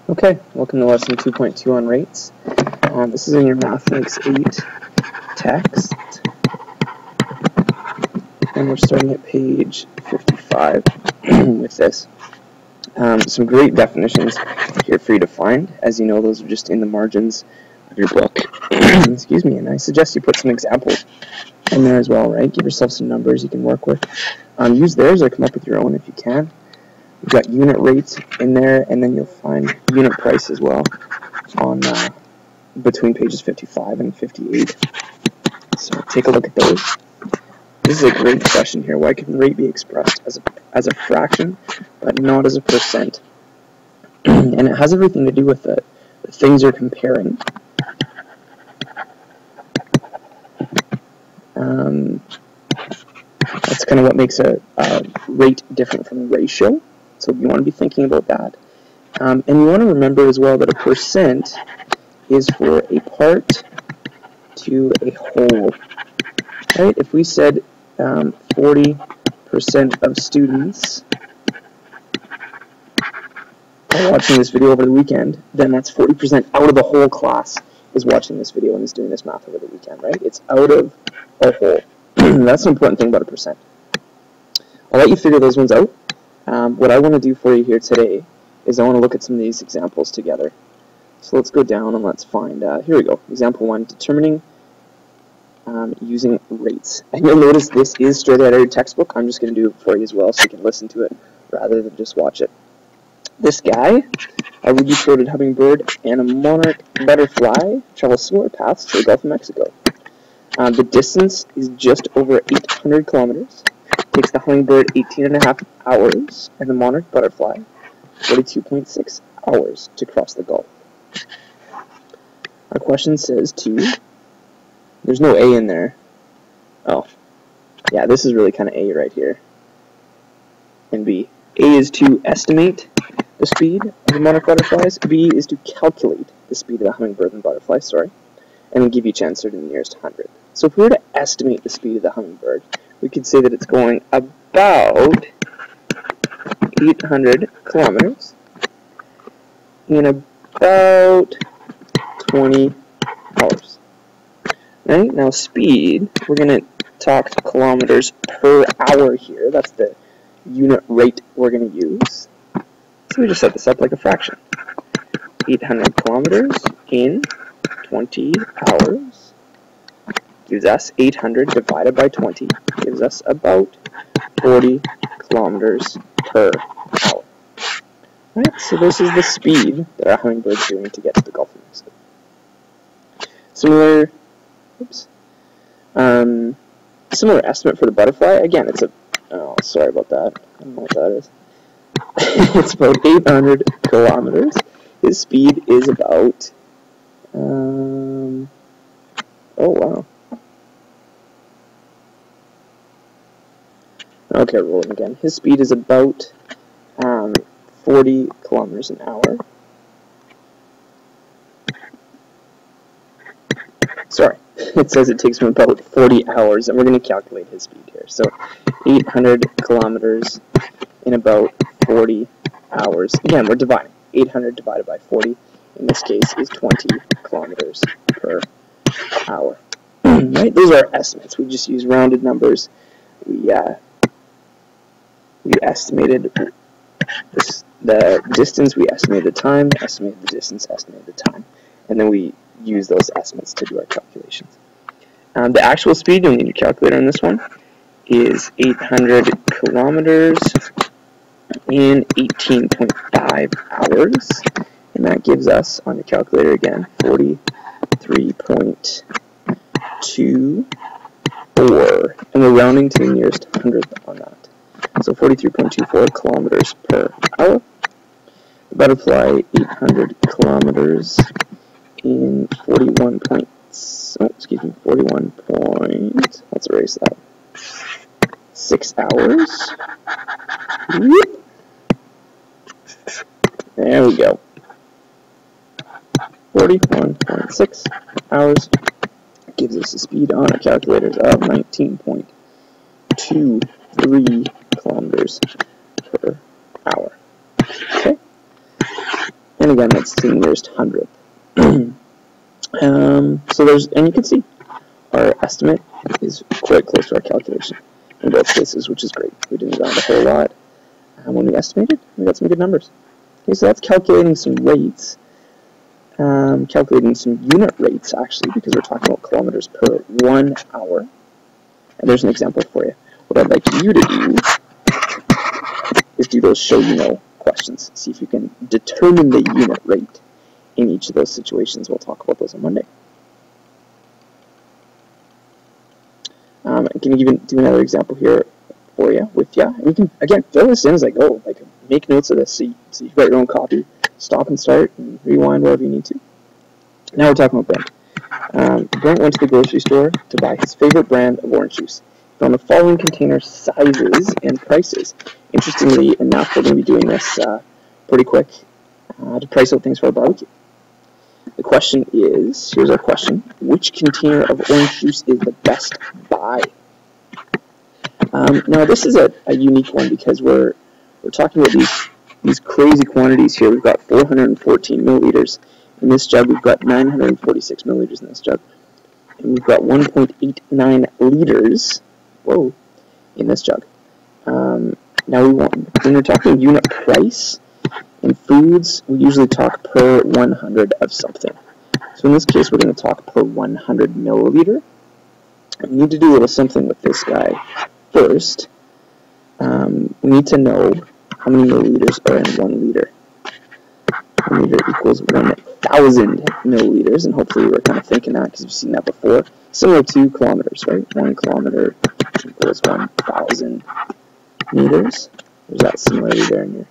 Okay, welcome to lesson 2.2 on rates. This is in your Mathlinks 8 text, and we're starting at page 55 with this. Some great definitions here for you to find. As you know, those are just in the margins of your book. Excuse me, and I suggest you put some examples in there as well, right? Give yourself some numbers you can work with. Use theirs or come up with your own if you can. We've got unit rates in there, and then you'll find unit price as well on between pages 55 and 58. So take a look at those. This is a great question here. Why can rate be expressed as a fraction, but not as a percent? And it has everything to do with the things you're comparing. That's kind of what makes a rate different from a ratio. So you want to be thinking about that. And you want to remember as well that a percent is for a part to a whole. Right? If we said 40% of students are watching this video over the weekend, then that's 40% out of the whole class is watching this video and is doing this math over the weekend, right? It's out of a whole. That's an important thing about a percent. I'll let you figure those ones out. What I want to do for you here today is I want to look at some of these examples together. So let's go down and let's find, here we go, example 1, determining using rates. And you'll notice this is straight out of your textbook. I'm just going to do it for you as well so you can listen to it rather than just watch it. This guy, a ruby-throated hummingbird, and a monarch butterfly travel similar paths to the Gulf of Mexico. The distance is just over 800 kilometers. It takes the hummingbird 18.5 hours and the monarch butterfly 42.6 hours to cross the Gulf. Our question says there's no A in there. Oh, yeah, this is really kind of A right here. And B. A is to estimate the speed of the monarch butterflies. B is to calculate the speed of the hummingbird and butterfly, and then give each answer to the nearest 100. So if we were to estimate the speed of the hummingbird, we could say that it's going about 800 kilometers in about 20 hours. Right? Now speed, we're going to talk kilometers per hour here. That's the unit rate we're going to use. So we just set this up like a fraction. 800 kilometers in 20 hours gives us 800 divided by 20 gives us about 40 kilometers per hour. Right? So this is the speed that our hummingbird's doing to get to the Gulf of Mexico. Similar estimate for the butterfly. Again, it's sorry about that. I don't know what that is. It's about 800 kilometers. His speed is about, oh wow. Okay, rolling again. His speed is about 40 kilometers an hour. Sorry, it says it takes him about 40 hours, and we're going to calculate his speed here. So 800 kilometers in about 40 hours. Again, we're dividing. 800 divided by 40, in this case, is 20 kilometers per hour. Right? Those are our estimates. We just use rounded numbers. We estimated the distance, we estimated the time, estimated the distance, estimated the time, and then we use those estimates to do our calculations. The actual speed, you'll need your calculator on this one, is 800 kilometers in 18.5 hours, and that gives us, on your calculator again, 43.24, and we're rounding to the nearest hundredth on that. So 43.24 kilometers per hour. The butterfly, 800 kilometers in 41 let's erase that, 6 hours. Whoop. There we go. 41.6 hours gives us a speed on our calculators of 19.23 kilometers per hour. Okay. And again, that's the nearest hundredth. So and you can see our estimate is quite close to our calculation in both cases, which is great. We didn't round a whole lot. When we estimated, we got some good numbers. Okay, so that's calculating some rates. Calculating some unit rates, actually, because we're talking about kilometers per 1 hour. And there's an example for you. What I'd like you to do is do those show you know questions. See if you can determine the unit rate in each of those situations. We'll talk about those on Monday. Can you even do another example here for you with you? And you can, again, fill this in as I go. Like, make notes of this so you've got your own copy. Stop and start and rewind wherever you need to. Now we're talking about Brent. Brent went to the grocery store to buy his favorite brand of orange juice. He found the following container sizes and prices. Interestingly enough, we're going to be doing this pretty quick to price out things for our barbecue. The question is, here's our question, which container of orange juice is the best buy? Now this is a unique one because we're talking about these crazy quantities here. We've got 414 milliliters in this jug. We've got 946 milliliters in this jug. And we've got 1.89 liters, whoa, in this jug. Now when we're talking unit price in foods, we usually talk per 100 of something. So in this case, we're going to talk per 100 milliliter. We need to do a little something with this guy. First, we need to know how many milliliters are in 1 liter. 1 liter equals 1,000 milliliters, and hopefully we're kind of thinking that because you've seen that before. Similar to kilometers, right? 1 kilometer equals 1,000 meters. There's that similarity there in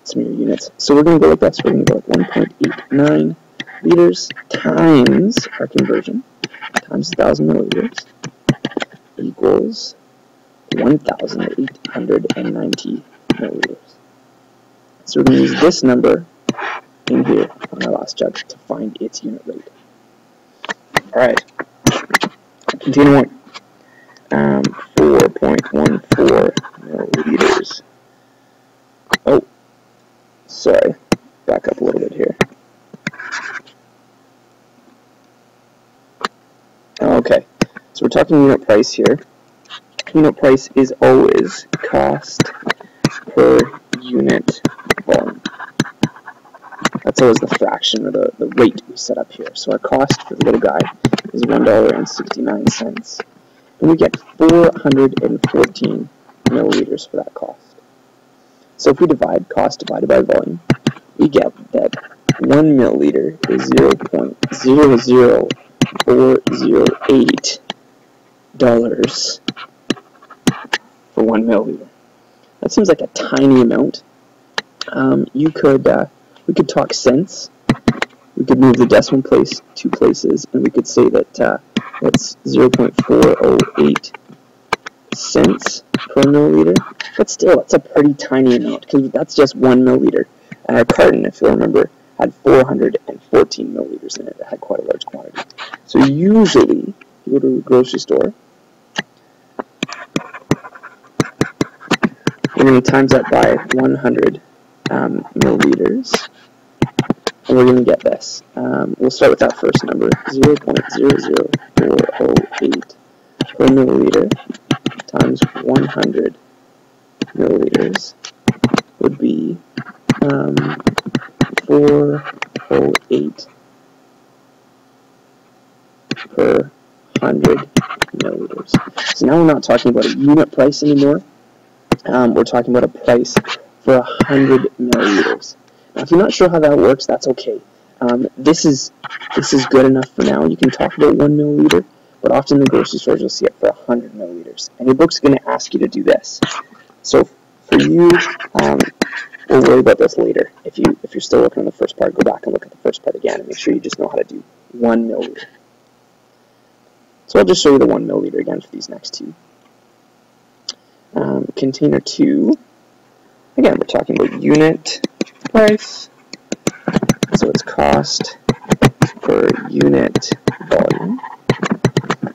some of your units. So we're going to go with this. We're going to go with 1.89 liters times our conversion, times 1,000 milliliters, equals 1,890 milliliters. So we're going to use this number in here on our last jug to find its unit rate. Alright, container 1, 4.14 milliliters. Oh, sorry, back up a little bit here. Okay, so we're talking unit price here. Unit price is always cost per unit volume. That's always the fraction or the rate we set up here. So our cost for the little guy is $1.69, and we get 414 milliliters for that cost. So if we divide cost divided by volume, we get that 1 milliliter is $0.00408 for 1 milliliter. That seems like a tiny amount. We could talk cents. We could move the decimal place 2 places, and we could say that that's 0.408 cents per milliliter. But still, that's a pretty tiny amount because that's just 1 milliliter. And our carton, if you'll remember, had 414 milliliters in it. It had quite a large quantity. So usually, if you go to a grocery store, we're going to times that by 100 milliliters, and we're going to get this. We'll start with that first number, 0.00408 per milliliter times 100 milliliters would be 408 per 100 milliliters. So now we're not talking about a unit price anymore. We're talking about a price for 100 milliliters. Now, if you're not sure how that works, that's okay. This is good enough for now. You can talk about 1 milliliter, but often in the grocery stores you'll see it for 100 milliliters. And your book's going to ask you to do this. So for you, we'll worry about this later. If you're still working on the first part, go back and look at the first part again and make sure you just know how to do 1 milliliter. So I'll just show you the 1 milliliter again for these next two. Container 2, again, we're talking about unit price, so it's cost per unit volume,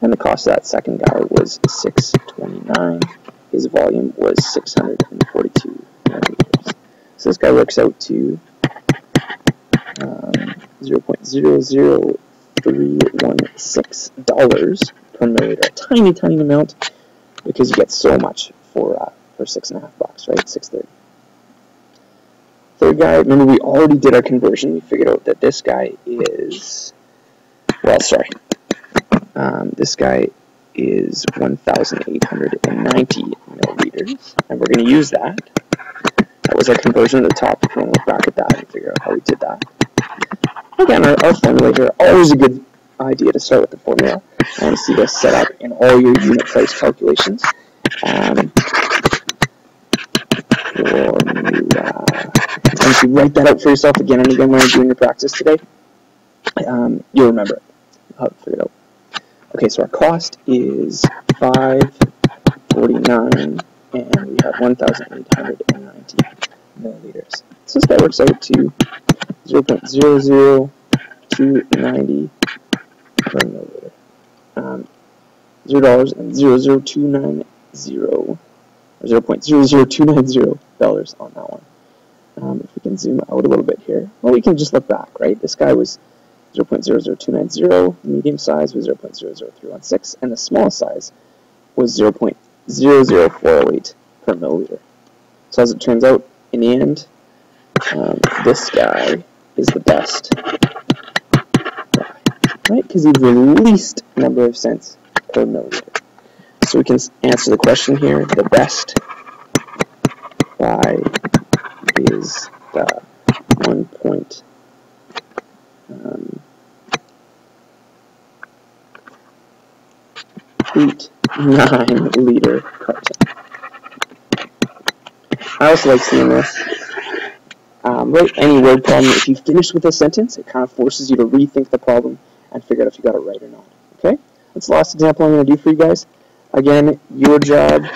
and the cost of that second guy was $6.29. His volume was 642 milliliters. So this guy works out to $0.00316 per milliliter. A tiny, tiny amount because you get so much for $6.50, right? $6.30. Third guy, remember we already did our conversion. We figured out that this guy is, well, sorry. This guy is 1,890 milliliters, and we're going to use that. That was our conversion at the top. If you want to look back at that and figure out how we did that. Again, our formula here, always a good idea to start with the formula. I want to see this set up in all your unit price calculations. Once you write that out for yourself again and again when you're doing your practice today, you'll remember it. You'll have it figured out. Okay, so our cost is $5.49, and we have 1,890 milliliters. So this guy works out to 0.00290 per milliliter. $0.00290 or $0.00290 on that one. If we can zoom out a little bit here, well, we can just look back, right? This guy was 0.00290, the medium size was 0.00316, and the small size was 0.00408 per milliliter. So as it turns out, in the end, this guy is the best, right? Because he's the least number of cents per milliliter. So we can answer the question here, the best Y is the 1.89 liter carton. I also like seeing this. Write any word problem. If you finish with a sentence, it kind of forces you to rethink the problem and figure out if you got it right or not. Okay? That's the last example I'm going to do for you guys. Again, your job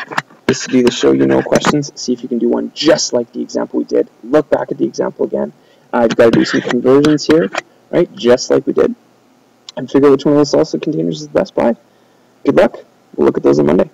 is to do the show you know questions. See if you can do one just like the example we did. Look back at the example again. You've got to do some conversions here, right? Just like we did. And figure out which one of those salsa containers is the best buy. Good luck. We'll look at those on Monday.